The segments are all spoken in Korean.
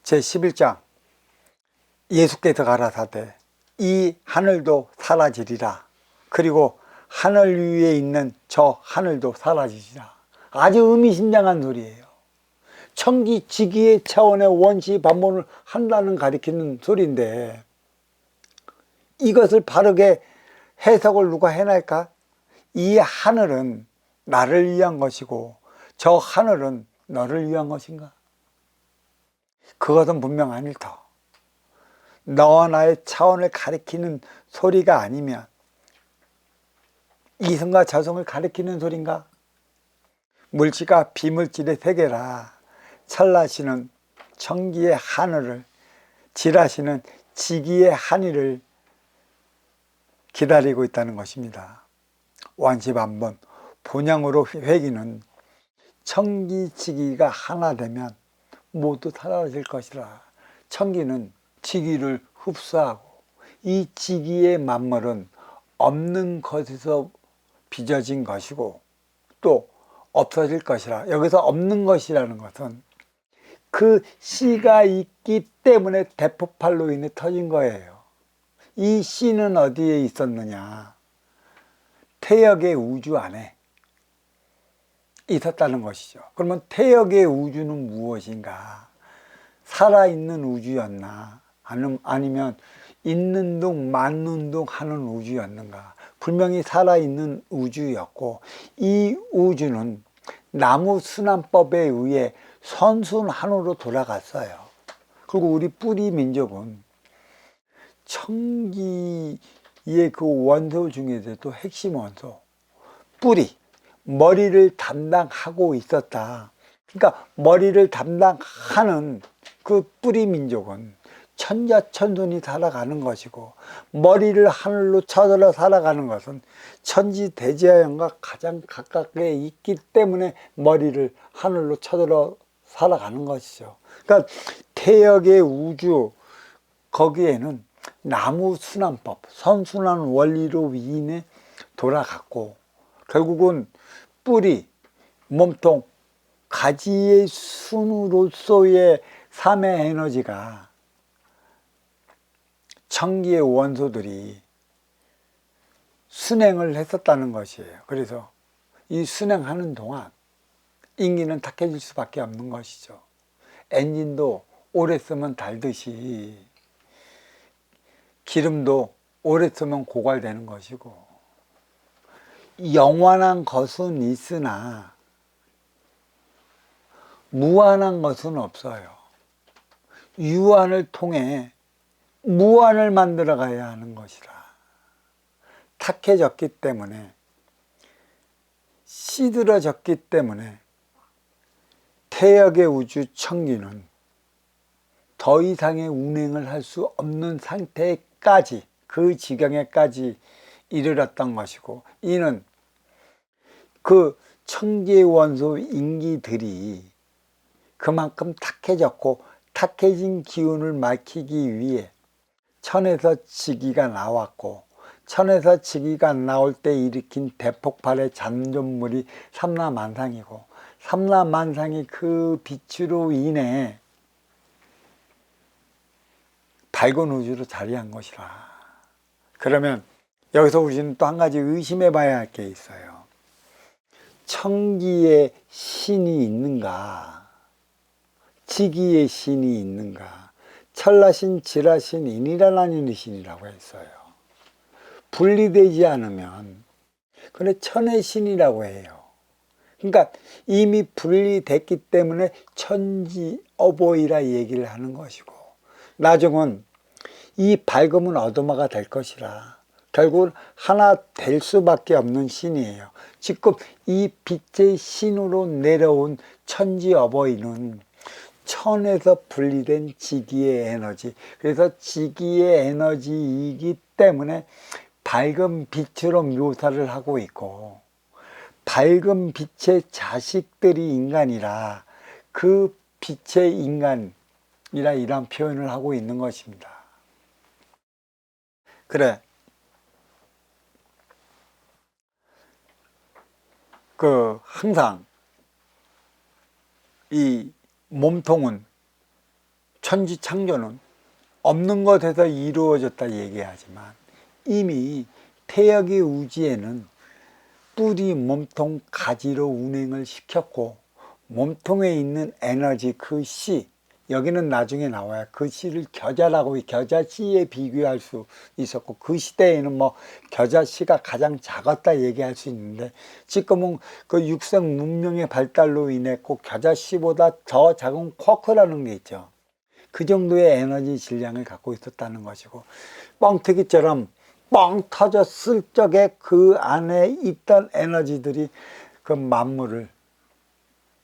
제11장 예수께서 가라사대 이 하늘도 사라지리라. 그리고 하늘 위에 있는 저 하늘도 사라지리라. 아주 의미심장한 소리예요. 천기지기의 차원의 원시 반복을 한다는 가리키는 소리인데, 이것을 바르게 해석을 누가 해낼까? 이 하늘은 나를 위한 것이고 저 하늘은 너를 위한 것인가? 그것은 분명 아닐 터. 너와 나의 차원을 가리키는 소리가 아니면 이성과 저성을 가리키는 소린가? 물질과 비물질의 세계라 찰나시는 천기의 하늘을, 지라시는 지기의 하늘을 기다리고 있다는 것입니다. 원시반번 본향으로 회귀는 천기지기가 하나 되면 모두 사라질 것이라. 천기는 지기를 흡수하고 이 지기의 만물은 없는 것에서 빚어진 것이고 또 없어질 것이라. 여기서 없는 것이라는 것은 그 씨가 있기 때문에 대폭발로 인해 터진 거예요. 이 씨는 어디에 있었느냐? 태역의 우주 안에 있었다는 것이죠. 그러면 태역의 우주는 무엇인가? 살아있는 우주였나? 아니면 있는 둥 맞는 둥 하는 우주였는가? 분명히 살아있는 우주였고, 이 우주는 나무 순환법에 의해 선순환으로 돌아갔어요. 그리고 우리 뿌리 민족은 천기의 그 원소 중에서도 핵심 원소, 뿌리, 머리를 담당하고 있었다. 그러니까 머리를 담당하는 그 뿌리 민족은 천자천손이 살아가는 것이고, 머리를 하늘로 쳐들어 살아가는 것은 천지대지하연과 가장 가깝게 있기 때문에 머리를 하늘로 쳐들어 살아가는 것이죠. 그러니까 태역의 우주, 거기에는 나무 순환법, 선순환 원리로 인해 돌아갔고, 결국은 뿌리, 몸통, 가지의 순으로서의 삶의 에너지가 천기의 원소들이 순행을 했었다는 것이에요. 그래서 이 순행하는 동안 인기는 탁해질 수밖에 없는 것이죠. 엔진도 오래 쓰면 달듯이 기름도 오래 쓰면 고갈되는 것이고, 영원한 것은 있으나 무한한 것은 없어요. 유한을 통해 무한을 만들어 가야 하는 것이라. 탁해졌기 때문에, 시들어졌기 때문에 태역의 우주 천기는 더 이상의 운행을 할 수 없는 상태까지, 그 지경에까지 이르렀던 것이고, 이는 그 천기의 원소 인기들이 그만큼 탁해졌고, 탁해진 기운을 막히기 위해 천에서 지기가 나왔고, 천에서 지기가 나올 때 일으킨 대폭발의 잔존물이 삼라만상이고, 삼라만상이 그 빛으로 인해 밝은 우주로 자리한 것이라. 그러면 여기서 우리는 또 한 가지 의심해 봐야 할 게 있어요. 천기에 신이 있는가? 지기에 신이 있는가? 찰나신, 지라신, 인이라나니는 신이라고 했어요. 분리되지 않으면 그래 천의 신이라고 해요. 그러니까 이미 분리됐기 때문에 천지어보이라 얘기를 하는 것이고, 나중은 이 밝음은 어둠화가 될 것이라. 결국은 하나 될 수밖에 없는 신이에요. 지금 이 빛의 신으로 내려온 천지어보이는 천에서 분리된 지기의 에너지, 그래서 지기의 에너지이기 때문에 밝은 빛으로 묘사를 하고 있고, 밝은 빛의 자식들이 인간이라 그 빛의 인간이라 이런 표현을 하고 있는 것입니다. 그래, 항상 이 몸통은 천지 창조는 없는 것에서 이루어졌다 얘기하지만 이미 태역의 우주에는 뿔이 몸통 가지로 운행을 시켰고 몸통에 있는 에너지 그 씨, 여기는 나중에 나와요. 그 씨를 겨자라고 겨자씨에 비교할 수 있었고 그 시대에는 뭐 겨자씨가 가장 작았다 얘기할 수 있는데 지금은 그 육생 문명의 발달로 인해 꼭 겨자씨보다 더 작은 쿼크라는 게 있죠. 그 정도의 에너지 질량을 갖고 있었다는 것이고 뻥튀기처럼 뻥 터졌을 적에 그 안에 있던 에너지들이 그 만물을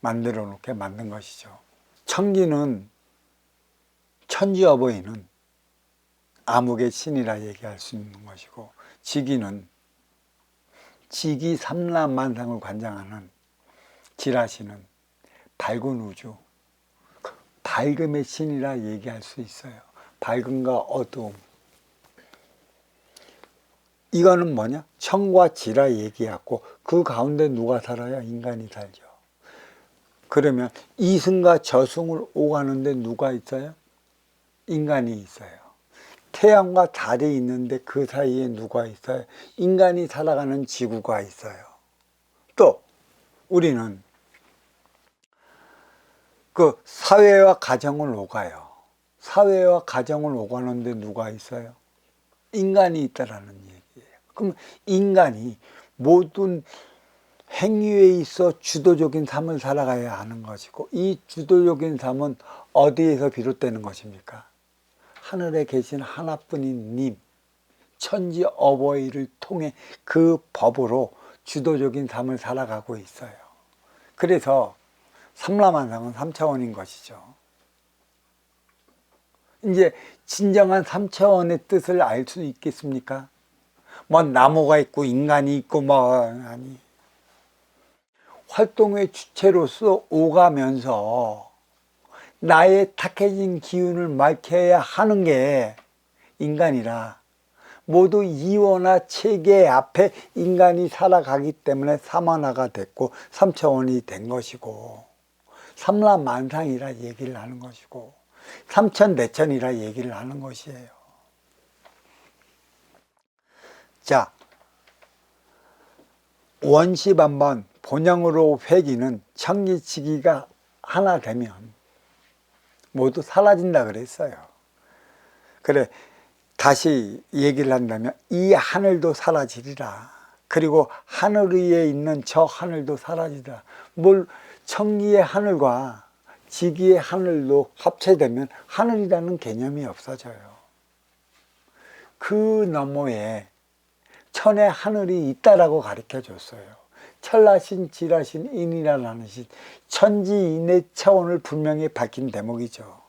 만들어 놓게 만든 것이죠. 천기는 천지어버이는 암흑의 신이라 얘기할 수 있는 것이고 지기는 지기삼라만상을 관장하는 지라시는 밝은 우주, 밝음의 신이라 얘기할 수 있어요. 밝음과 어두움. 이거는 뭐냐? 천과 지라 얘기하고 그 가운데 누가 살아요? 인간이 살죠. 그러면 이승과 저승을 오가는데 누가 있어요? 인간이 있어요. 태양과 달이 있는데 그 사이에 누가 있어요? 인간이 살아가는 지구가 있어요. 또 우리는 그 사회와 가정을 오가요. 사회와 가정을 오가는데 누가 있어요? 인간이 있다라는 얘기예요. 그럼 인간이 모든 행위에 있어 주도적인 삶을 살아가야 하는 것이고 이 주도적인 삶은 어디에서 비롯되는 것입니까? 하늘에 계신 하나뿐인 님, 천지 어버이를 통해 그 법으로 주도적인 삶을 살아가고 있어요. 그래서 삼라만상은 3차원인 것이죠. 이제 진정한 3차원의 뜻을 알 수 있겠습니까? 뭐 나무가 있고 인간이 있고 뭐 아니. 활동의 주체로서 오가면서 나의 탁해진 기운을 밝혀야 하는 게 인간이라 모두 이원화 체계 앞에 인간이 살아가기 때문에 삼원화가 됐고 3차원이 된 것이고 삼라만상이라 얘기를 하는 것이고 삼천대천이라 얘기를 하는 것이에요. 자, 원시반번 본영으로 회귀는 천기치기가 하나 되면 모두 사라진다 그랬어요. 그래 다시 얘기를 한다면 이 하늘도 사라지리라. 그리고 하늘 위에 있는 저 하늘도 사라지리라. 뭘 천기의 하늘과 지기의 하늘로 합체되면 하늘이라는 개념이 없어져요. 그 너머에 천의 하늘이 있다라고 가르쳐 줬어요. 천라신, 지라신, 인이라는 신, 천지인의 차원을 분명히 밝힌 대목이죠.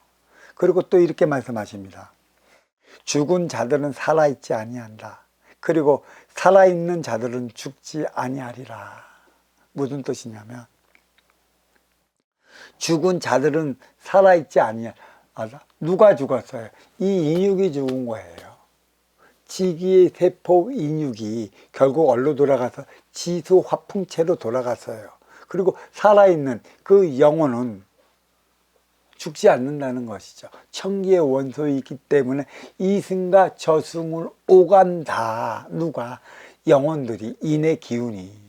그리고 또 이렇게 말씀하십니다. 죽은 자들은 살아있지 아니한다. 그리고 살아있는 자들은 죽지 아니하리라. 무슨 뜻이냐면 죽은 자들은 살아있지 아니하다. 누가 죽었어요? 이 인육이 죽은 거예요. 지기의 세포 인육이 결국 어디로 돌아가서 지수 화풍체로 돌아갔어요. 그리고 살아있는 그 영혼은 죽지 않는다는 것이죠. 천기의 원소이기 때문에 이승과 저승을 오간다. 누가? 영혼들이, 인의 기운이.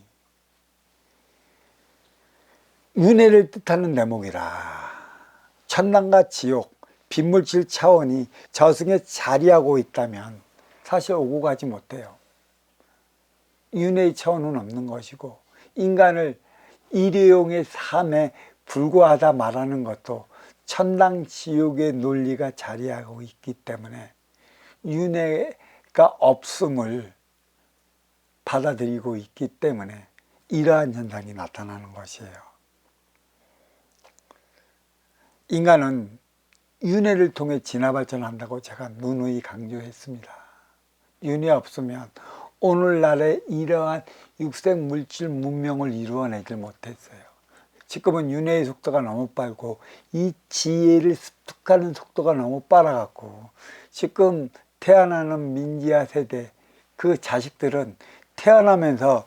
윤회를 뜻하는 대목이라. 천당과 지옥, 빈물질 차원이 저승에 자리하고 있다면 사실 오고 가지 못해요. 윤회의 차원은 없는 것이고 인간을 일회용의 삶에 불과하다 말하는 것도 천당 지옥의 논리가 자리하고 있기 때문에 윤회가 없음을 받아들이고 있기 때문에 이러한 현상이 나타나는 것이에요. 인간은 윤회를 통해 진화 발전한다고 제가 누누이 강조했습니다. 윤회 없으면 오늘날의 이러한 육색 물질 문명을 이루어내질 못했어요. 지금은 윤회의 속도가 너무 빠르고 이 지혜를 습득하는 속도가 너무 빨라갖고 지금 태어나는 민지아 세대 그 자식들은 태어나면서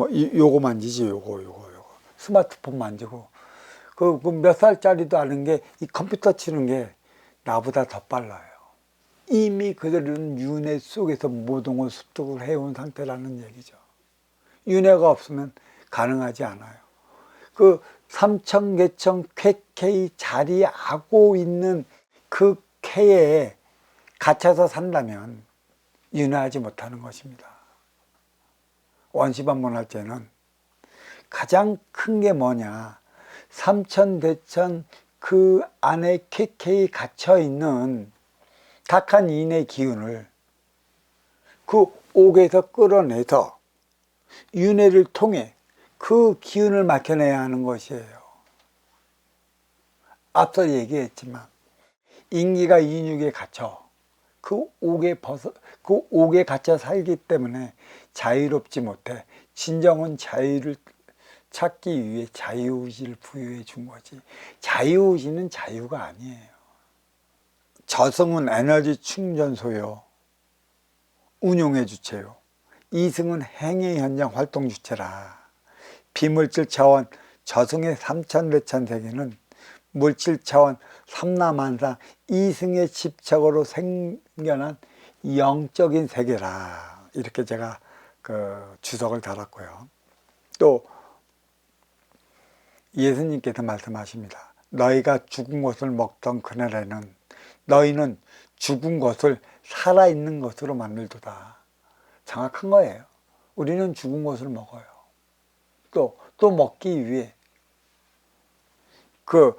요거 만지지 요거 스마트폰 만지고 그 몇 살짜리도 아는 게 이 컴퓨터 치는 게 나보다 더 빨라요. 이미 그들은 윤회 속에서 모든 걸 습득을 해온 상태라는 얘기죠. 윤회가 없으면 가능하지 않아요. 그 삼청계청 쾌케이 자리하고 있는 그 쾌에 갇혀서 산다면 윤회하지 못하는 것입니다. 원시반문할제는 가장 큰 게 뭐냐, 삼천대천 그 안에 쾌케이 갇혀있는 탁한 인의 기운을 그 옥에서 끌어내서 윤회를 통해 그 기운을 막혀내야 하는 것이에요. 앞서 얘기했지만 인기가 인육에 갇혀 그 옥에 갇혀 살기 때문에 자유롭지 못해 진정한 자유를 찾기 위해 자유의지를 부여해 준 거지, 자유의지는 자유가 아니에요. 저승은 에너지 충전소요, 운용의 주체요. 이승은 행의 현장 활동 주체라. 비물질 차원 저승의 삼천대천 세계는 물질 차원 삼라만상 이승의 집착으로 생겨난 영적인 세계라. 이렇게 제가 그 주석을 달았고요. 또 예수님께서 말씀하십니다. 너희가 죽은 것을 먹던 그날에는 너희는 죽은 것을 살아있는 것으로 만들도다. 정확한 거예요. 우리는 죽은 것을 먹어요. 또 먹기 위해 그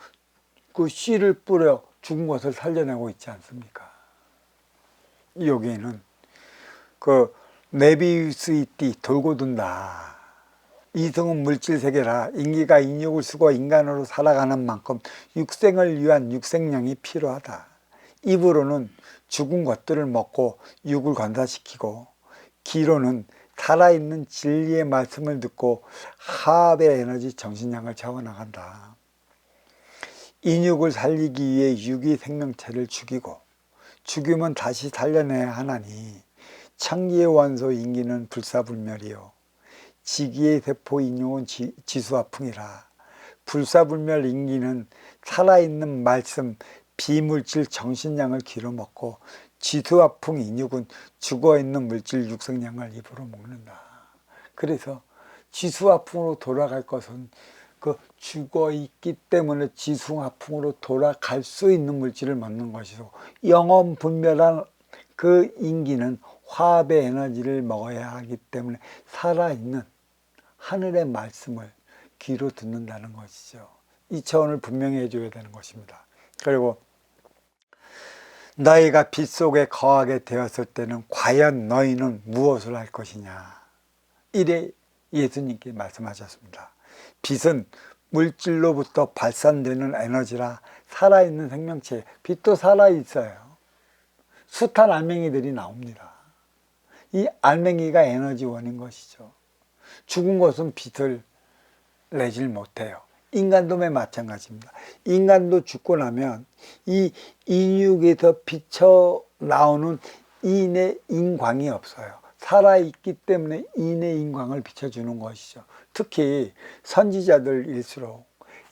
씨를 뿌려 죽은 것을 살려내고 있지 않습니까? 여기에는 그 네비우스의 띠 돌고 돈다. 이승은 물질세계라. 인기가 인육을 쓰고 인간으로 살아가는 만큼 육생을 위한 육생량이 필요하다. 입으로는 죽은 것들을 먹고 육을 건사시키고, 귀로는 살아있는 진리의 말씀을 듣고 하합의 에너지 정신량을 채워나간다. 인육을 살리기 위해 육이 생명체를 죽이고 죽이면 다시 살려내야 하나니 청기의 원소 인기는 불사불멸이요 지기의 세포 인육은 지수화풍이라. 불사불멸 인기는 살아있는 말씀 비물질 정신량을 귀로 먹고 지수화풍 인육은 죽어있는 물질 육생량을 입으로 먹는다. 그래서 지수화풍으로 돌아갈 것은 그 죽어있기 때문에 지수화풍으로 돌아갈 수 있는 물질을 먹는 것이고, 영원분별한 그 인기는 화합의 에너지를 먹어야 하기 때문에 살아있는 하늘의 말씀을 귀로 듣는다는 것이죠. 이 차원을 분명히 해줘야 되는 것입니다. 그리고 너희가 빛 속에 거하게 되었을 때는 과연 너희는 무엇을 할 것이냐, 이래 예수님께 말씀하셨습니다. 빛은 물질로부터 발산되는 에너지라 살아있는 생명체, 빛도 살아있어요. 숱한 알맹이들이 나옵니다. 이 알맹이가 에너지원인 것이죠. 죽은 것은 빛을 내질 못해요. 인간도 마찬가지입니다. 인간도 죽고 나면 이 인육에서 비쳐 나오는 인의 인광이 없어요. 살아있기 때문에 인의 인광을 비춰주는 것이죠. 특히 선지자들일수록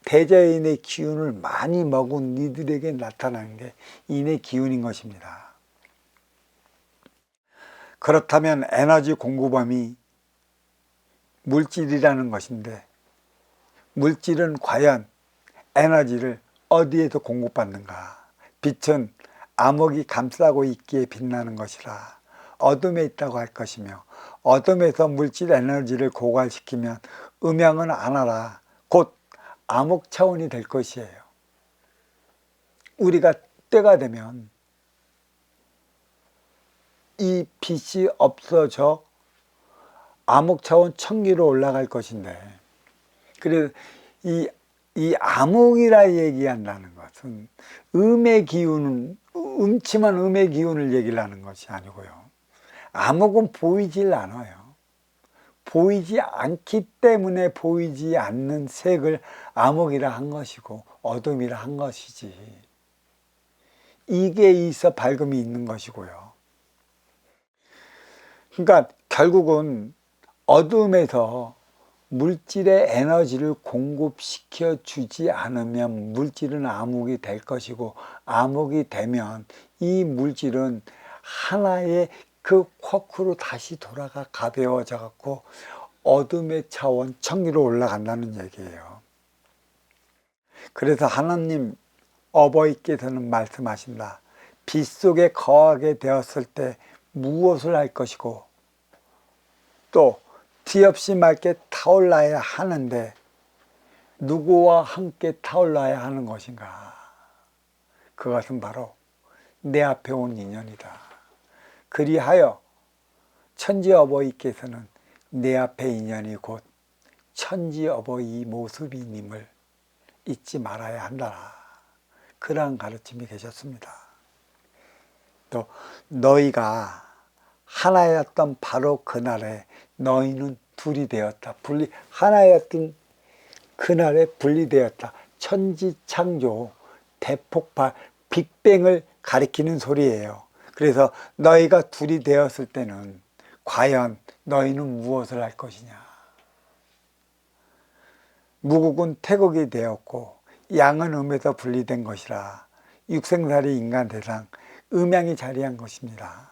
대자연의 기운을 많이 먹은 이들에게 나타나는 게 인의 기운인 것입니다. 그렇다면 에너지 공급원이 물질이라는 것인데, 물질은 과연 에너지를 어디에서 공급받는가? 빛은 암흑이 감싸고 있기에 빛나는 것이라 어둠에 있다고 할 것이며, 어둠에서 물질 에너지를 고갈시키면 음양은 안 하라 곧 암흑 차원이 될 것이에요. 우리가 때가 되면 이 빛이 없어져 암흑 차원 천기로 올라갈 것인데, 그래서 이 암흑이라 얘기한다는 것은 음의 기운은, 음침한 음의 기운을 얘기를 하는 것이 아니고요. 암흑은 보이질 않아요. 보이지 않기 때문에 보이지 않는 색을 암흑이라 한 것이고 어둠이라 한 것이지, 이게 있어 밝음이 있는 것이고요. 그러니까 결국은 어둠에서 물질의 에너지를 공급시켜 주지 않으면 물질은 암흑이 될 것이고, 암흑이 되면 이 물질은 하나의 그 쿼크로 다시 돌아가 가벼워져 갖고 어둠의 차원 천기로 올라간다는 얘기예요. 그래서 하나님 어버이께서는 말씀하신다. 빛 속에 거하게 되었을 때 무엇을 할 것이고, 또 뒤없이 맑게 타올라야 하는데 누구와 함께 타올라야 하는 것인가? 그것은 바로 내 앞에 온 인연이다. 그리하여 천지 어버이께서는 내 앞에 인연이 곧 천지 어버이 모습이님을 잊지 말아야 한다. 그러한 가르침이 계셨습니다. 또 너희가 하나였던 바로 그날에 너희는 둘이 되었다. 하나였던 그날에 분리되었다. 천지창조, 대폭발, 빅뱅을 가리키는 소리예요. 그래서 너희가 둘이 되었을 때는 과연 너희는 무엇을 할 것이냐. 무국은 태국이 되었고 양은 음에서 분리된 것이라 육생살이 인간 대상 음양이 자리한 것입니다.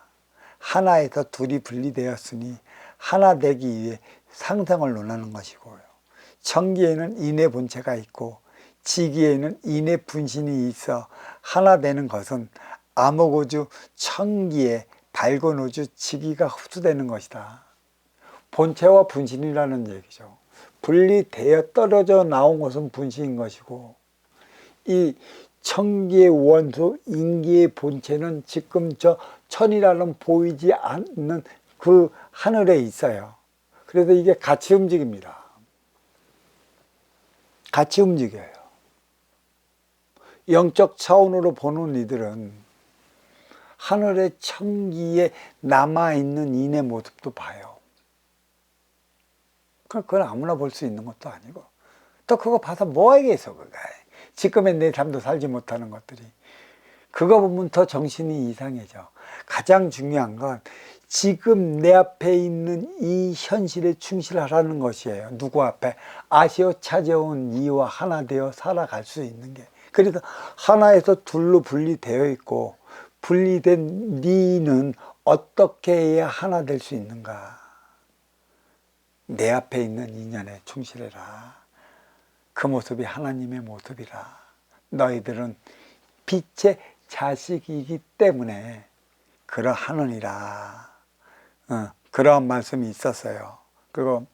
하나에서 둘이 분리되었으니 하나 되기 위해 상상을 논하는 것이고요. 천기에는 인의 본체가 있고 지기에는 인의 분신이 있어 하나 되는 것은 암흑우주 천기에 밝은 우주 지기가 흡수되는 것이다. 본체와 분신이라는 얘기죠. 분리되어 떨어져 나온 것은 분신인 것이고, 이 천기의 원소 인기의 본체는 지금 저 천이라는 보이지 않는 그 하늘에 있어요. 그래서 이게 같이 움직입니다. 같이 움직여요. 영적 차원으로 보는 이들은 하늘의 천기에 남아있는 인의 모습도 봐요. 그건 아무나 볼 수 있는 것도 아니고, 또 그거 봐서 뭐 하겠어, 그거. 지금의 내 삶도 살지 못하는 것들이. 그거 보면 더 정신이 이상해져. 가장 중요한 건 지금 내 앞에 있는 이 현실에 충실하라는 것이에요. 누구 앞에? 아시어 찾아온 이와 하나 되어 살아갈 수 있는 게. 그래서 하나에서 둘로 분리되어 있고, 분리된 니는 어떻게 해야 하나 될 수 있는가? 내 앞에 있는 인연에 충실해라. 그 모습이 하나님의 모습이라. 너희들은 빛의 자식이기 때문에 그러하느니라. 그러한 말씀이 있었어요. 그리고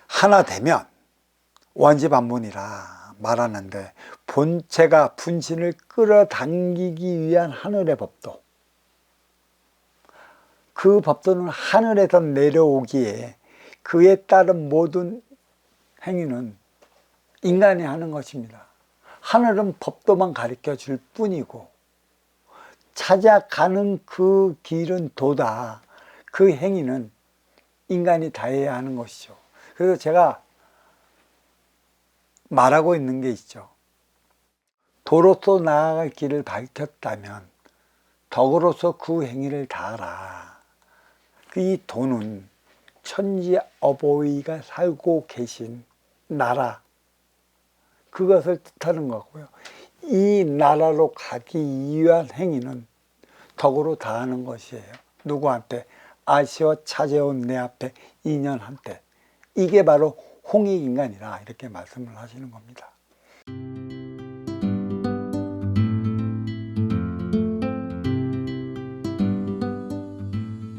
하나 되면 원지반문이라 말하는데, 본체가 분신을 끌어당기기 위한 하늘의 법도, 그 법도는 하늘에서 내려오기에 그에 따른 모든 행위는 인간이 하는 것입니다. 하늘은 법도만 가르쳐 줄 뿐이고, 찾아가는 그 길은 도다. 그 행위는 인간이 다 해야 하는 것이죠. 그래서 제가 말하고 있는 게 있죠. 도로서 나아갈 길을 밝혔다면 덕으로서 그 행위를 다하라. 이 도는 천지 어버이가 살고 계신 나라, 그것을 뜻하는 거고요. 이 나라로 가기 위한 행위는 덕으로 다하는 것이에요. 누구한테? 아시어 찾아온 내 앞에 인연한테. 이게 바로 홍익인간이라 이렇게 말씀을 하시는 겁니다.